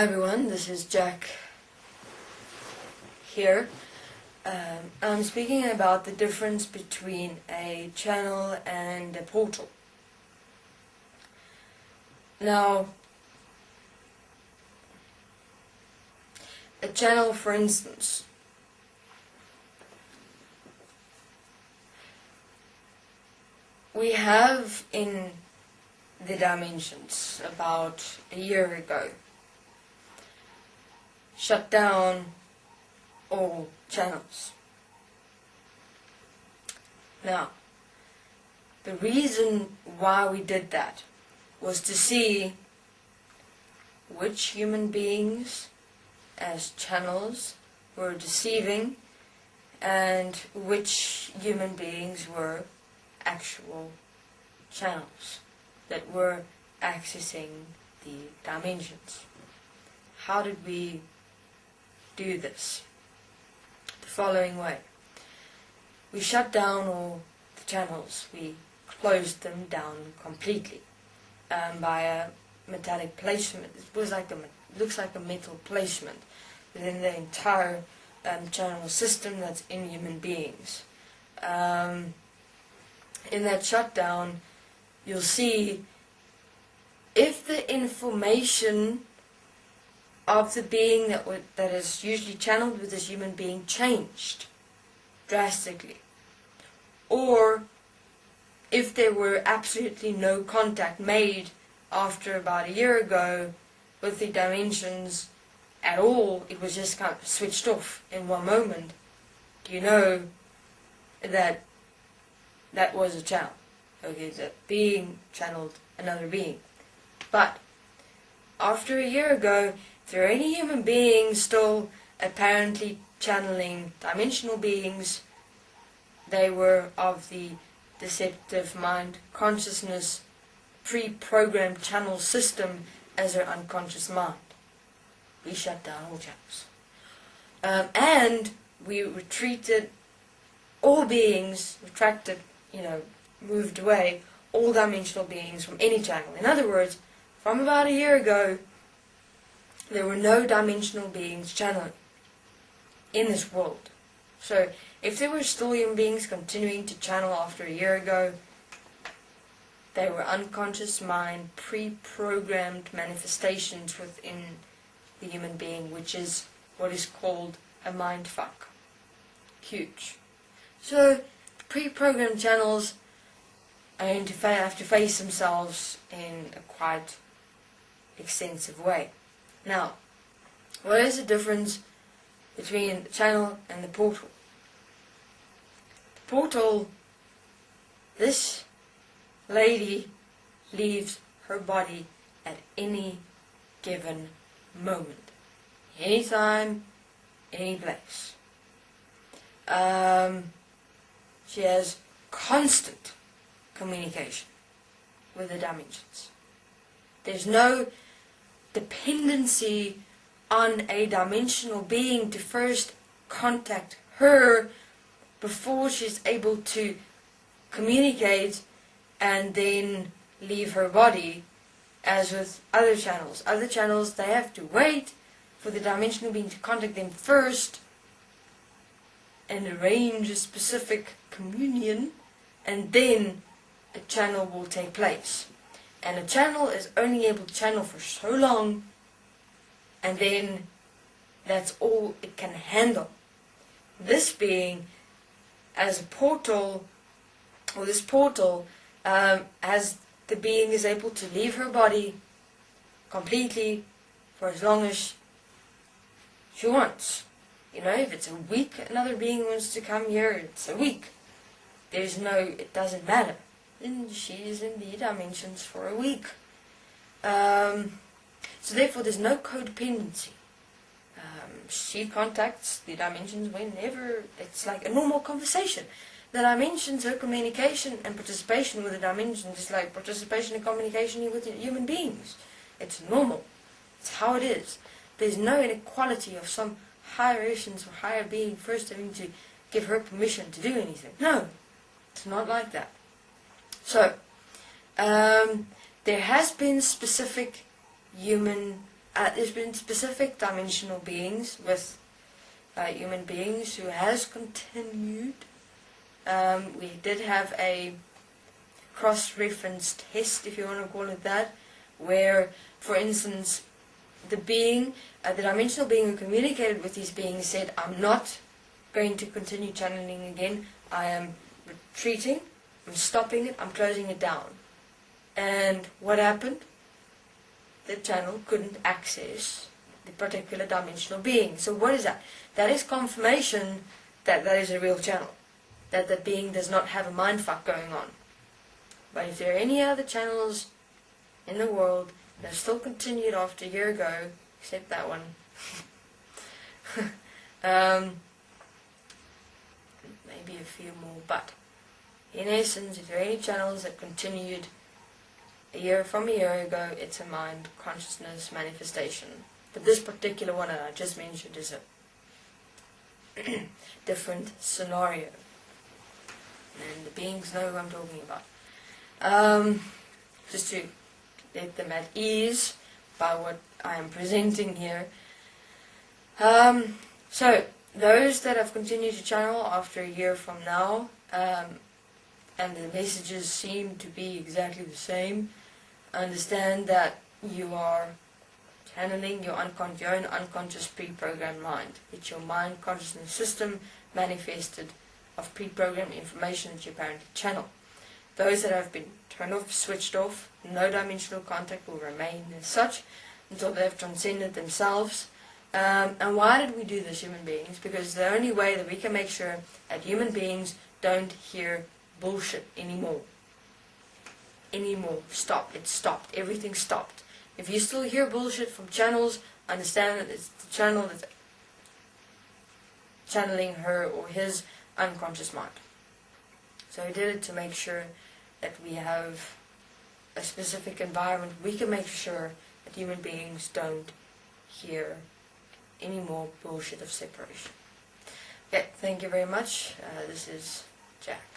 Hi everyone, this is Jack here. I'm speaking about the difference between a channel and a portal. Now, a channel, for instance, we have in the dimensions about a year ago shut down all channels. Now, the reason why we did that was to see which human beings as channels were deceiving and which human beings were actual channels that were accessing the dimensions. How did we do this? The following way. We shut down all the channels. We closed them down completely by a metallic placement. It looks like a metal placement within the entire channel system that's in human beings. In that shutdown, you'll see if the information of the being that is usually channeled with this human being changed drastically, or if there were absolutely no contact made after about a year ago with the dimensions at all, it was just kind of switched off in one moment, you know that that was a channel. Okay, that being channeled another being. But after a year ago, if there are any human beings still apparently channeling dimensional beings, they were of the deceptive mind consciousness pre-programmed channel system as their unconscious mind. We shut down all channels. And we retreated all beings, moved away all dimensional beings from any channel. In other words, from about a year ago, there were no dimensional beings channeling in this world. So, if there were still human beings continuing to channel after a year ago, they were unconscious mind, pre-programmed manifestations within the human being, which is what is called a mindfuck. Huge. So, pre-programmed channels are going to have to face themselves in a quite extensive way. Now, what is the difference between the channel and the portal? The portal, this lady leaves her body at any given moment, anytime, any place. She has constant communication with the dimensions. There's no dependency on a dimensional being to first contact her before she's able to communicate and then leave her body, as with other channels. Other channels, they have to wait for the dimensional being to contact them first and arrange a specific communion, and then a channel will take place. And a channel is only able to channel for so long, and then that's all it can handle. This being, as a portal, or this portal, as the being is able to leave her body completely for as long as she wants. If it's a week, another being wants to come here, it's a week. It doesn't matter. And she's in the dimensions for a week. So therefore there's no codependency. She contacts the dimensions whenever. It's like a normal conversation. The dimensions, her communication and participation with the dimensions is like participation and communication with human beings. It's normal. It's how it is. There's no inequality of some higher essence or higher being first having to give her permission to do anything. No, it's not like that. So, there has been specific human there's been specific dimensional beings with human beings who has continued. We did have a cross-reference test, if you want to call it that, where, for instance, the dimensional being who communicated with these beings said, I'm not going to continue channeling again, I am retreating, I'm stopping it, I'm closing it down. And what happened? The channel couldn't access the particular dimensional being. So what is that? That is confirmation that that is a real channel, that the being does not have a mindfuck going on. But if there are any other channels in the world that still continued after a year ago, except that one, maybe a few more, but in essence, if there are any channels that continued from a year ago, it's a mind consciousness manifestation. But this particular one that I just mentioned is a different scenario. And the beings know who I'm talking about. Just to let them at ease by what I am presenting here. So, those that have continued to channel after a year from now, and the messages seem to be exactly the same, understand that you are channeling your own unconscious pre-programmed mind. It's your mind consciousness system manifested of pre-programmed information that you apparently channel. Those that have been turned off, switched off, no dimensional contact will remain as such until they have transcended themselves. And why did we do this, human beings? Because the only way that we can make sure that human beings don't hear bullshit anymore. Stop. It stopped. Everything stopped. If you still hear bullshit from channels, understand that it's the channel that's channeling her or his unconscious mind. So we did it to make sure that we have a specific environment. We can make sure that human beings don't hear any more bullshit of separation. Okay, thank you very much. This is Jack.